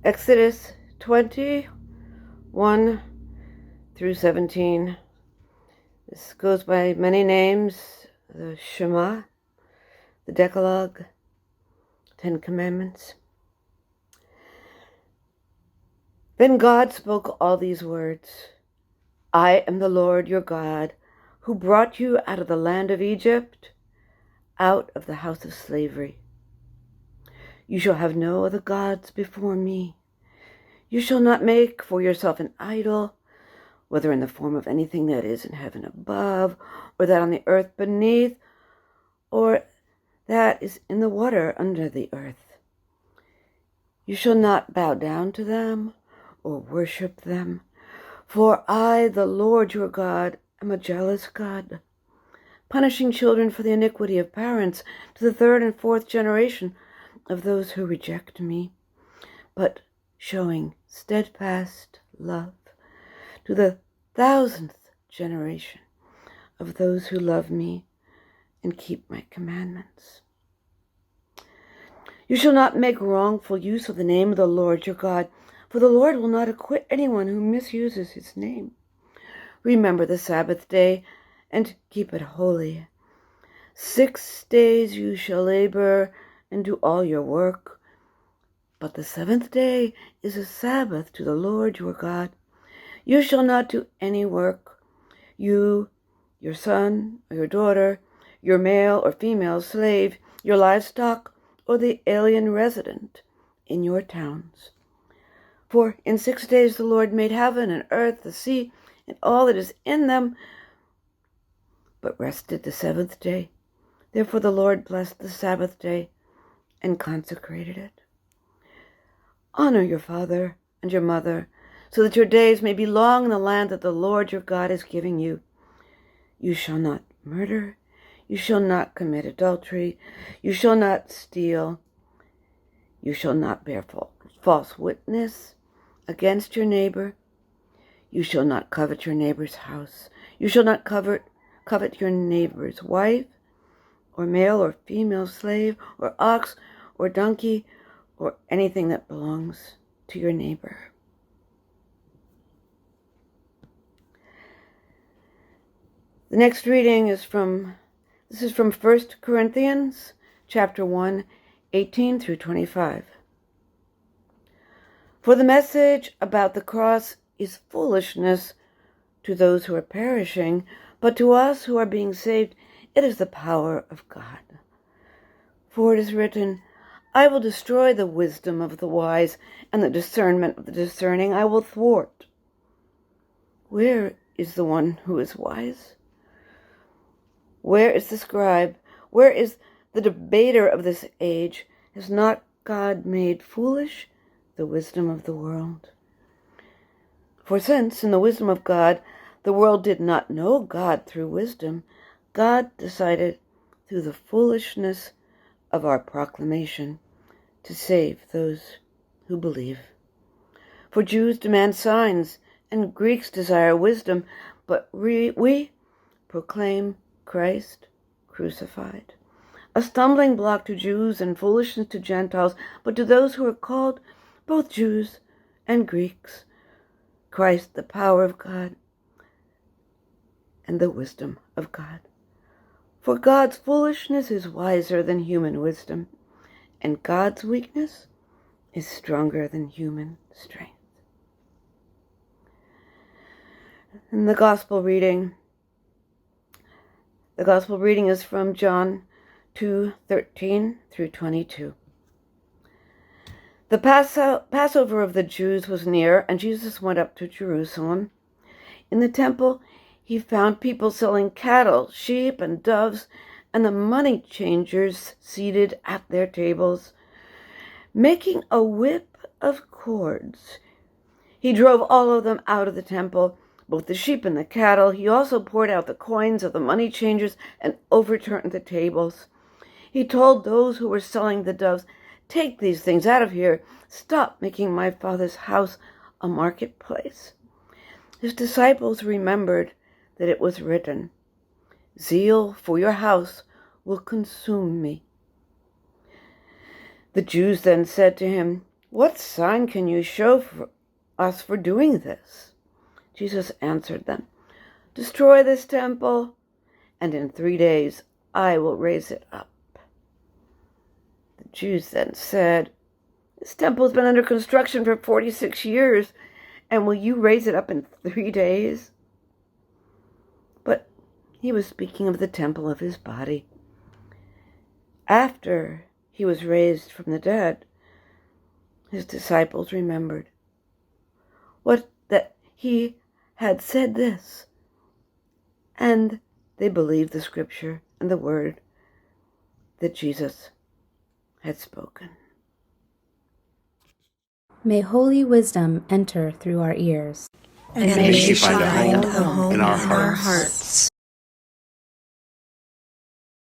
Exodus 21 through 17. This goes by many names: the Shema, the Decalogue, Ten Commandments. Then God spoke all these words: I am the Lord your God, who brought you out of the land of Egypt, out of the house of slavery. You shall have no other gods before me. You shall not make for yourself an idol, whether in the form of anything that is in heaven above, or that on the earth beneath, or that is in the water under the earth. You shall not bow down to them or worship them, for I, the Lord your God, am a jealous God, punishing children for the iniquity of parents to the third and fourth generation of those who reject me, but showing steadfast love to the 1,000th generation of those who love me and keep my commandments. You shall not make wrongful use of the name of the Lord your God, for the Lord will not acquit anyone who misuses his name. Remember the Sabbath day and keep it holy. 6 days you shall labor and do all your work, but the 7th day is a Sabbath to the Lord your God. You shall not do any work, you, your son or your daughter, your male or female slave, your livestock, or the alien resident in your towns. For in 6 days the Lord made heaven and earth, the sea, and all that is in them, but rested the 7th day. Therefore the Lord blessed the Sabbath day and consecrated it. Honor your father and your mother, so that your days may be long in the land that the Lord your God is giving you. You shall not murder. You shall not commit adultery. You shall not steal. You shall not bear false witness against your neighbor. You shall not covet your neighbor's house. You shall not covet your neighbor's wife, or male or female slave, or ox, or donkey, or anything that belongs to your neighbor. The next reading is from 1 Corinthians chapter 1, 18 through 25. For the message about the cross is foolishness to those who are perishing, but to us who are being saved, it is the power of God. For it is written, I will destroy the wisdom of the wise, and the discernment of the discerning I will thwart. Where is the one who is wise? Where is the scribe? Where is the debater of this age? Has not God made foolish the wisdom of the world? For since, in the wisdom of God, the world did not know God through wisdom, God decided through the foolishness of our proclamation to save those who believe. For Jews demand signs, and Greeks desire wisdom, but we proclaim Christ crucified, a stumbling block to Jews and foolishness to Gentiles, but to those who are called, both Jews and Greeks, Christ, the power of God and the wisdom of God. For God's foolishness is wiser than human wisdom, and God's weakness is stronger than human strength. And the gospel reading is from John 2:13 through 22. The Passover of the Jews was near, and Jesus went up to Jerusalem. In the temple, he found people selling cattle, sheep, and doves, and the money changers seated at their tables. Making a whip of cords, he drove all of them out of the temple, both the sheep and the cattle. He also poured out the coins of the money changers and overturned the tables. He told those who were selling the doves, take these things out of here. Stop making my Father's house a marketplace. His disciples remembered that it was written, zeal for your house will consume me. The Jews then said to him, "What sign can you show for us for doing this?" Jesus answered them, "Destroy this temple, and in 3 days I will raise it up." The Jews then said, "This temple has been under construction for 46 years, and will you raise it up in 3 days?" But he was speaking of the temple of his body. After he was raised from the dead, his disciples remembered that he had said this, and they believed the scripture and the word that Jesus had spoken. May holy wisdom enter through our ears, and may she find a home in our hearts.